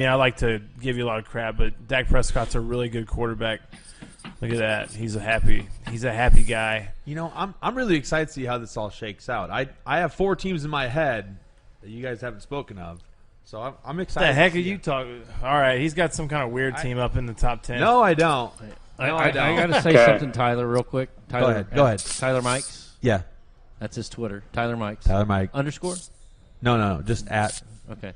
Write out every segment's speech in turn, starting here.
I like to give you a lot of crap, but Dak Prescott's a really good quarterback. Look at that. He's a happy guy. I'm really excited to see how this all shakes out. I have 4 teams in my head that you guys haven't spoken of. So I'm excited. What the heck are you talking? All right, he's got some kind of weird team up in the top 10. No, I don't. I got to say something, Tyler, real quick. Tyler, Go ahead. Tyler Mikes. Yeah. That's his Twitter. Tyler Mikes. Tyler Mike. Underscore? No. Just at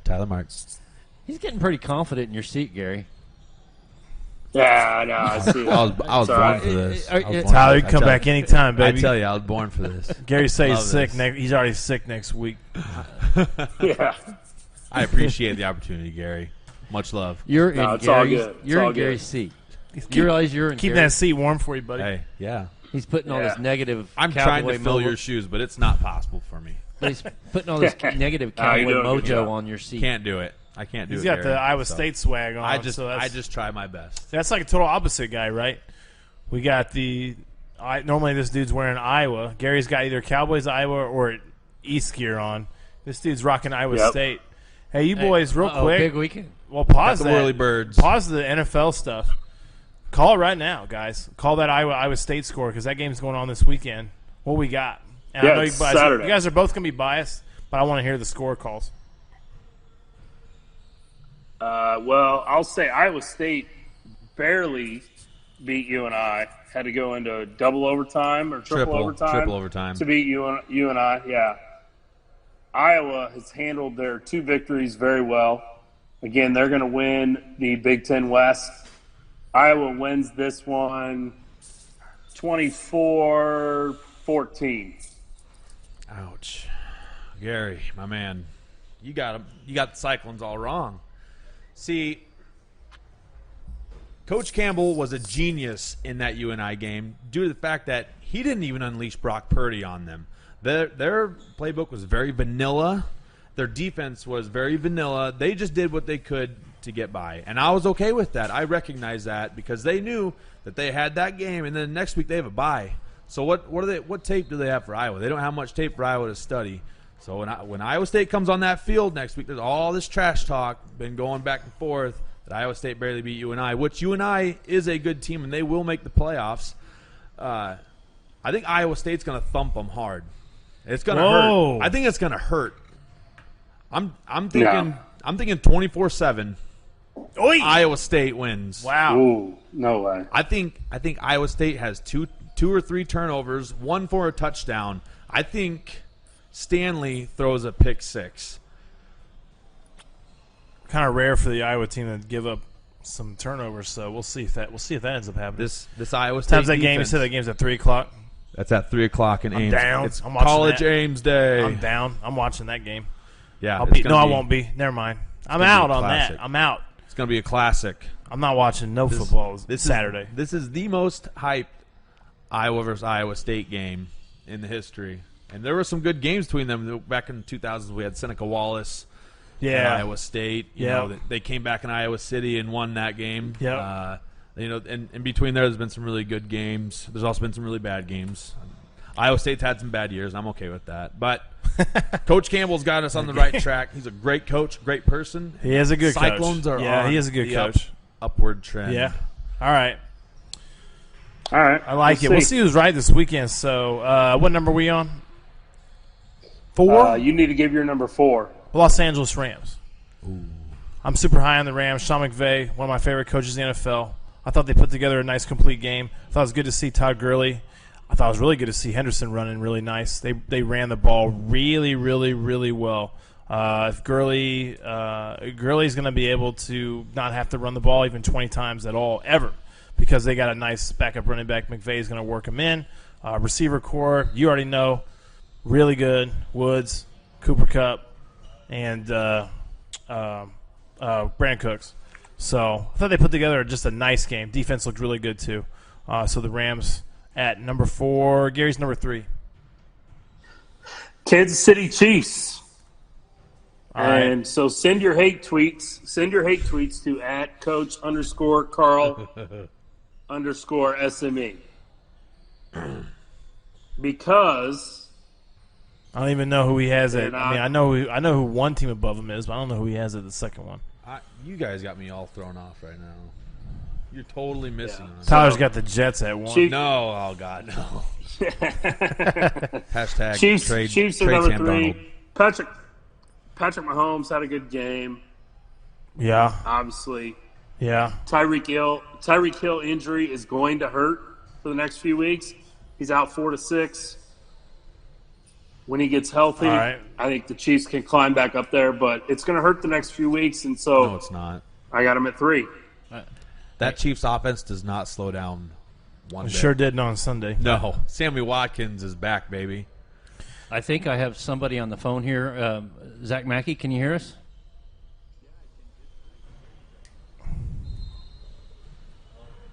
Tyler Marks. He's getting pretty confident in your seat, Gary. Yeah, I know. I see. I was born for this. Tyler, you can come back anytime, baby. I tell you, I was born for this. Gary says he's sick. He's already sick next week. Yeah. I appreciate the opportunity, Gary. Much love. You're in it's all good. You're in Gary's seat. You realize you're in Keep Gary's that seat warm for you, buddy. Hey, yeah. He's putting all this negative. I'm cowboy trying to fill mojo. your shoes, but it's not possible for me. But he's putting all this negative Nah, you're cowboy doing a good mojo job. on your seat. Can't do it. I can't do He's it. got the Gary, Iowa so. State swag on. I just so try my best. that's like a total opposite guy, right? We got normally this dude's wearing Iowa. Gary's got either Cowboys Iowa or East gear on. This dude's rocking Iowa State. Hey, you boys, real quick. Big weekend. Well, pause Got the that. whirly birds. Pause the NFL stuff. Call it right now, guys. Call that Iowa State score because that game's going on this weekend. What we got? And I know it's you Saturday. guys are both going to be biased, but I want to hear the score calls. Well, I'll say Iowa State barely beat UNI. Had to go into double overtime or triple overtime to beat UNI. Yeah. Iowa has handled their 2 victories very well. Again, they're going to win the Big Ten West. Iowa wins this one 24-14. Ouch. Gary, my man, you got the Cyclones all wrong. See, Coach Campbell was a genius in that UNI game due to the fact that he didn't even unleash Brock Purdy on them. Their playbook was very vanilla. Their defense was very vanilla. They just did what they could to get by, and I was okay with that. I recognize that because they knew that they had that game, and then next week they have a bye. So what tape do they have for Iowa? They don't have much tape for Iowa to study. So when Iowa State comes on that field next week, there's all this trash talk been going back and forth that Iowa State barely beat UNI, which UNI is a good team and they will make the playoffs. I think Iowa State's going to thump them hard. It's going to hurt. I think it's going to hurt. I'm thinking 24-7. Iowa State wins. Wow. Ooh, no way. I think Iowa State has two or three turnovers, one for a touchdown. I think Stanley throws a pick 6. Kind of rare for the Iowa team to give up some turnovers, so we'll see if that ends up happening. This Iowa State time's that game. You said that game's at 3:00. That's at 3:00 in Ames. Down. It's I'm watching College that. Ames Day. I'm down. I'm watching that game. Yeah, I won't be. Never mind. I'm out on classic. that. I'm out. It's going to be a classic. I'm not watching football this Saturday. This is the most hyped Iowa versus Iowa State game in the history. And there were some good games between them. Back in the 2000s, we had Seneca Wallace and Iowa State. You know, they came back in Iowa City and won that game. Yeah. And in between there's been some really good games. There's also been some really bad games. Iowa State's had some bad years. I'm okay with that. But Coach Campbell's got us on the right track. He's a great coach, great person. He is a good Cyclones coach. are on he is a good the coach. Upward trend. Yeah. All right. I like We'll it. We'll see who's right this weekend. So, what number are we on? 4? You need to give your number 4. Los Angeles Rams. Ooh. I'm super high on the Rams. Sean McVay, one of my favorite coaches in the NFL. I thought they put together a nice, complete game. I thought it was good to see Todd Gurley. I thought it was really good to see Henderson running really nice. They ran the ball really, really, really well. If Gurley's going to be able to not have to run the ball even 20 times at all, ever, because they got a nice backup running back. McVay is going to work him in. Receiver core, you already know, really good. Woods, Cooper Kupp, and Brandon Cooks. So I thought they put together just a nice game. Defense looked really good too. So the Rams at number 4. Gary's number 3. Kansas City Chiefs. All right. And so send your hate tweets. Send your hate tweets to @Coach_Carl_SME. Because I don't even know who he has at. I know who one team above him is, but I don't know who he has at the second one. You guys got me all thrown off right now. You're totally missing on. Tyler's got the Jets at 1. No, oh God, no. Hashtag Chiefs, trade, Chiefs are trade number Sam 3. Darnold. Patrick Mahomes had a good game. Yeah. Obviously. Yeah. Tyreek Hill injury is going to hurt for the next few weeks. He's out 4 to 6. When he gets healthy, right. I think the Chiefs can climb back up there, but it's going to hurt the next few weeks, and so No, it's not. I got him at 3. That Chiefs offense does not slow down one bit. Sure didn't on Sunday. No. Sammy Watkins is back, baby. I think I have somebody on the phone here. Zach Mackey, can you hear us?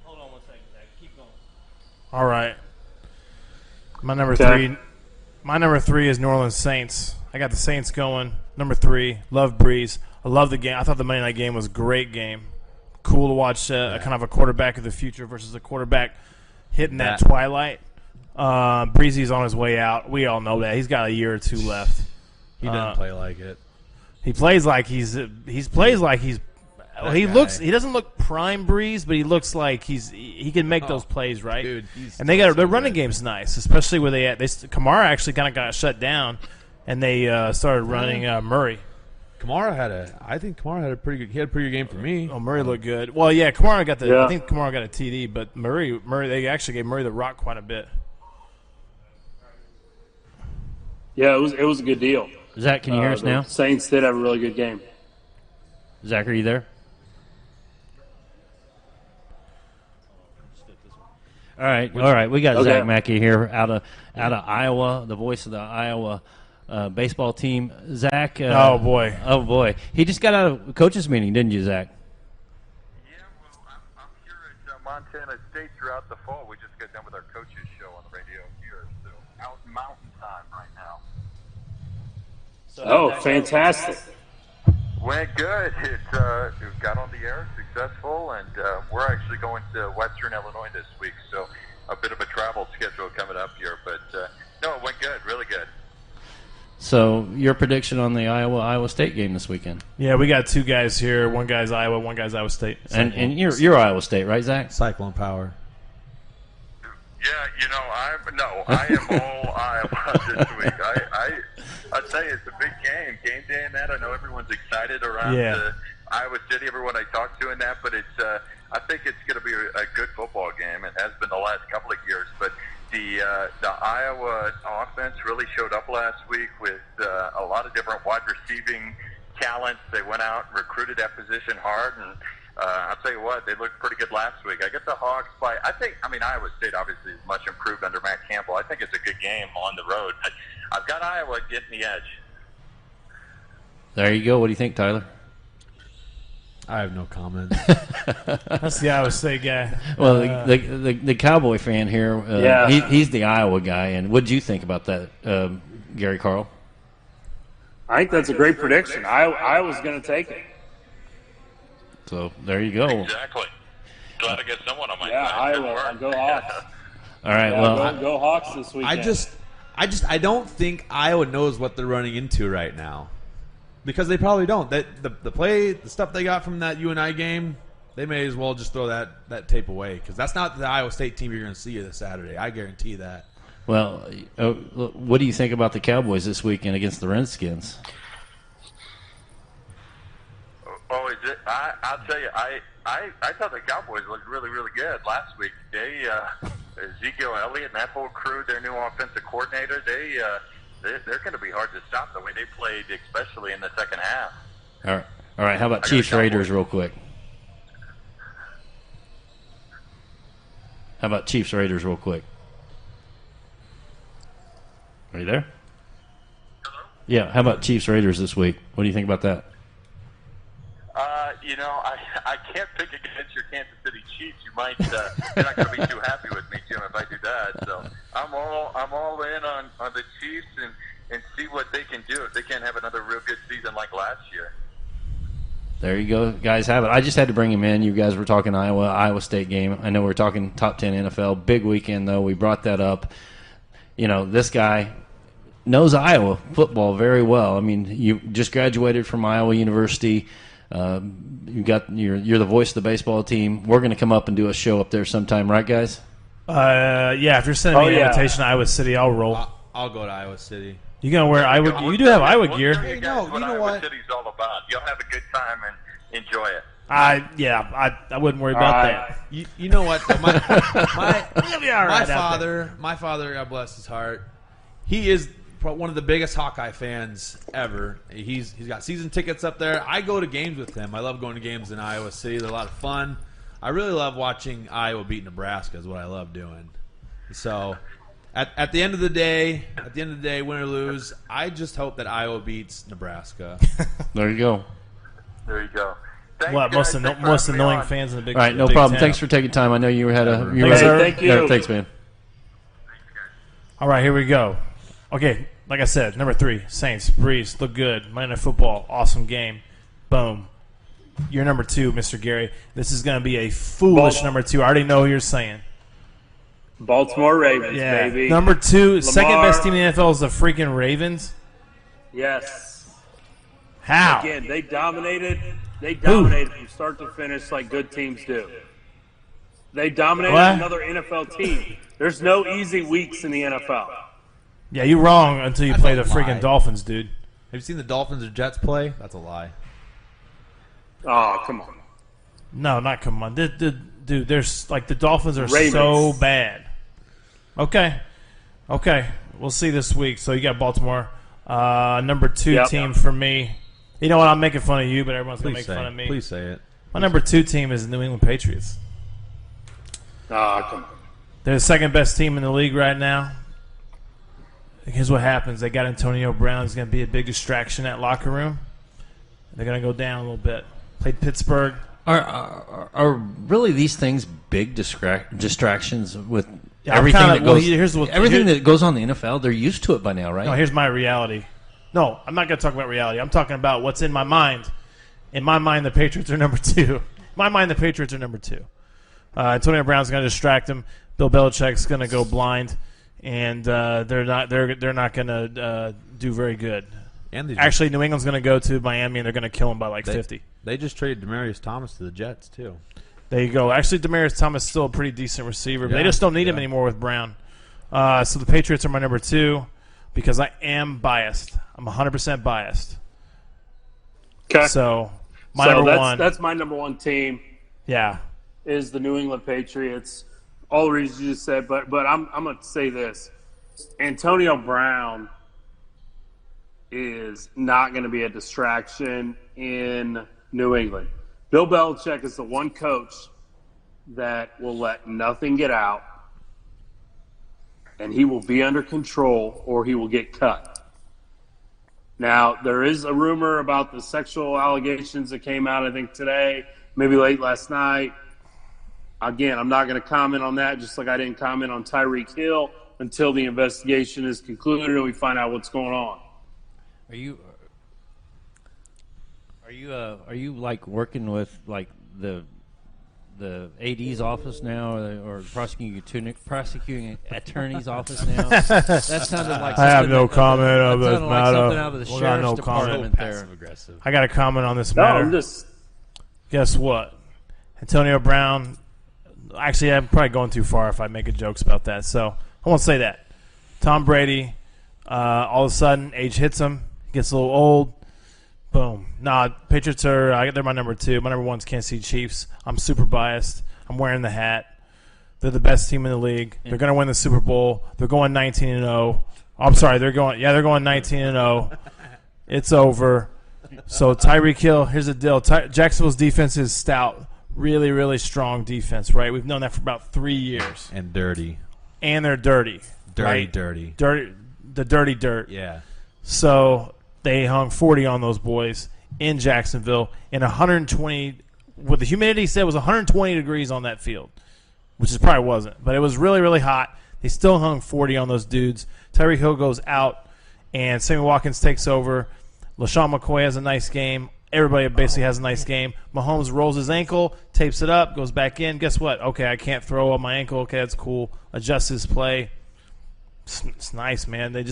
Hold on 1 second, Zach. Keep going. All right. My number Okay. 3. My number 3 is New Orleans Saints. I got the Saints going. Number 3, love Breeze. I love the game. I thought the Monday night game was a great game. Cool to watch kind of a quarterback of the future versus a quarterback hitting that twilight. Breezy's on his way out. We all know that. He's got a year or 2 left. He doesn't play like it. He plays like he doesn't look prime Breeze, but he looks like he can make those plays, right? Dude, and their running game's nice, especially where Kamara actually kind of got shut down, and they started running Murray. I think Kamara had a pretty good game for me. Oh, Murray looked good. Well, yeah, Kamara got I think Kamara got a TD, but Murray they actually gave Murray the rock quite a bit. Yeah, it was a good deal. Zach, can you hear us now? Saints did have a really good game. Zach, are you there? All right. We got Zach Mackey here out of Iowa, the voice of the Iowa baseball team. Zach. Oh boy. He just got out of a coaches meeting, didn't you, Zach? Yeah, well, I'm here at Montana State throughout the fall. We just got done with our coaches show on the radio here, so out in mountain time right now. Oh, fantastic. Went good. It got on the air, successful, and we're actually going to Western Illinois this week, so a bit of a travel schedule coming up here. But, no, it went good, really good. So your prediction on the Iowa State game this weekend? Yeah, we got 2 guys here. One guy's Iowa, one guy's Iowa State. And you're Iowa State, right, Zach? Cyclone power. Yeah, I am all Iowa this week. I tell you, it's a big game day and that. I know everyone's excited around Iowa City, everyone I talk to in that, but I think it's going to be a good football game. It has been the last couple of years, but the Iowa offense really showed up last week with a lot of different wide receiving talents. They went out and recruited that position hard, and I'll tell you what, they looked pretty good last week. I get the Hawks by, Iowa State obviously is much improved under Matt Campbell. I think it's a good game on the road, but I've got Iowa getting the edge. There you go. What do you think, Tyler? I have no comment. That's the Iowa State guy. Well, the Cowboy fan here, he's the Iowa guy. And what did you think about that, Gary Carl? I think that's a great prediction. I was going to take it. So there you go. Exactly. Glad to get someone on my side. Iowa. Go Hawks. All right. Go Hawks this weekend. I don't think Iowa knows what they're running into right now, because they probably don't. The stuff they got from that UNI game, they may as well just throw that tape away, because that's not the Iowa State team you're going to see this Saturday. I guarantee that. Well, what do you think about the Cowboys this weekend against the Redskins? Oh, is it? I'll tell you, I thought the Cowboys looked really, really good last week. They Ezekiel Elliott and that whole crew, their new offensive coordinator, they're going to be hard to stop the way they played, especially in the second half. All right. How about Chiefs Raiders real quick? Are you there? Hello? Yeah. How about Chiefs Raiders this week? What do you think about that? I can't pick against your Kansas City Chiefs. You're not going to be too happy with me, Jim, if I do that. So I'm all in on the Chiefs and see what they can do if they can't have another real good season like last year. There you go, guys. Have it. I just had to bring him in. You guys were talking Iowa State game. I know we're talking top 10 NFL. Big weekend though. We brought that up. This guy knows Iowa football very well. I mean, you just graduated from Iowa University. You're the voice of the baseball team. We're going to come up and do a show up there sometime, right, guys? Yeah. If you're sending me an invitation to Iowa City, I'll roll. I'll go to Iowa City. You gonna wear Iowa? You do have Iowa gear. Hey, you know what Iowa City's all about. You'll have a good time and enjoy it. I wouldn't worry about that. You know what? My my father, God bless his heart, he is one of the biggest Hawkeye fans ever. He's got season tickets up there. I go to games with him. I love going to games in Iowa City. They're a lot of fun. I really love watching Iowa beat Nebraska. Is what I love doing. So. At the end of the day, win or lose, I just hope that Iowa beats Nebraska. There you go. There you go. Thanks, what guys. most annoying fans in the Big All right, no Big problem. 10. Thanks for taking time. I know you had a. Thank you. Yeah, thanks, man. All right, here we go. Okay, like I said, number 3, Saints, Breeze, look good. Monday Night Football, awesome game. Boom. You're number 2, Mr. Gary. This is going to be a foolish number 2. I already know who you're saying. Baltimore Ravens, baby. Number 2, second best team in the NFL is the freaking Ravens. Yes. How? Again, they dominated. They dominated from start to finish like good teams do. They dominated another NFL team. There's no easy weeks in the NFL. Yeah, you're wrong until you play the freaking Dolphins, dude. Have you seen the Dolphins or Jets play? That's a lie. Oh, come on. No, not come on. Dude, there's like the Dolphins are Ravens. so bad. Okay. We'll see this week. So you got Baltimore. Number 2 team for me. You know what? I'm making fun of you, but everyone's going to make fun of me. Please say it. My number 2 team is the New England Patriots. Oh, come on. They're the second best team in the league right now. Here's what happens. They got Antonio Brown. He's going to be a big distraction in that locker room. They're going to go down a little bit. Played Pittsburgh. Are really these things big distractions with everything that goes? Everything that goes on in the NFL, they're used to it by now, right? No, here's my reality. No, I'm not going to talk about reality. I'm talking about what's in my mind. In my mind, the Patriots are number 2. In my mind, the Patriots are number 2. Antonio Brown's going to distract him. Bill Belichick's going to go blind, and they're not going to do very good. And actually, New England's going to go to Miami, and they're going to kill him by like 50. They just traded Demaryius Thomas to the Jets, too. There you go. Actually, Demaryius Thomas is still a pretty decent receiver, but they just don't need him anymore with Brown. So the Patriots are my number 2 because I am biased. I'm 100% biased. Okay. So number 1. That's my number 1 team. Yeah. Is the New England Patriots. All the reasons you just said, but I'm going to say this. Antonio Brown is not going to be a distraction in New England. Bill Belichick is the one coach that will let nothing get out, and he will be under control or he will get cut. Now, there is a rumor about the sexual allegations that came out, I think, today, maybe late last night. Again, I'm not going to comment on that, just like I didn't comment on Tyreek Hill until the investigation is concluded and we find out what's going on. Are you like working with like the AD's office now, or prosecuting attorney's office now? That sounded like I have no comment on this matter. Like something out of the sheriff's department there. Aggressive. I got a comment on this No, matter. I'm just Guess what? Antonio Brown. Actually, I'm probably going too far if I make jokes about that, so I won't say that. Tom Brady, all of a sudden, age hits him. He gets a little old. Boom. Nah, Patriots they're my number 2. My number 1's Kansas City Chiefs. I'm super biased. I'm wearing the hat. They're the best team in the league. They're going to win the Super Bowl. They're going 19-0. I'm sorry, they're going 19-0. It's over. So Tyreek Hill, here's the deal. Jacksonville's defense is stout. Really, really strong defense, right? We've known that for about 3 years. And dirty. And they're dirty. Right? Dirty. The dirty dirt. Yeah. So they hung 40 on those boys in Jacksonville in 120. What the humidity said was 120 degrees on that field, which it probably wasn't. But it was really, really hot. They still hung 40 on those dudes. Tyreek Hill goes out, and Sammy Watkins takes over. LaShawn McCoy has a nice game. Everybody basically has a nice game. Mahomes rolls his ankle, tapes it up, goes back in. Guess what? Okay, I can't throw on my ankle. Okay, that's cool. Adjusts his play. It's nice, man. They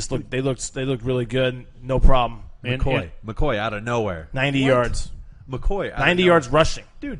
look really good. No problem. McCoy out of nowhere. 90 yards. McCoy. 90 yards rushing. Dude,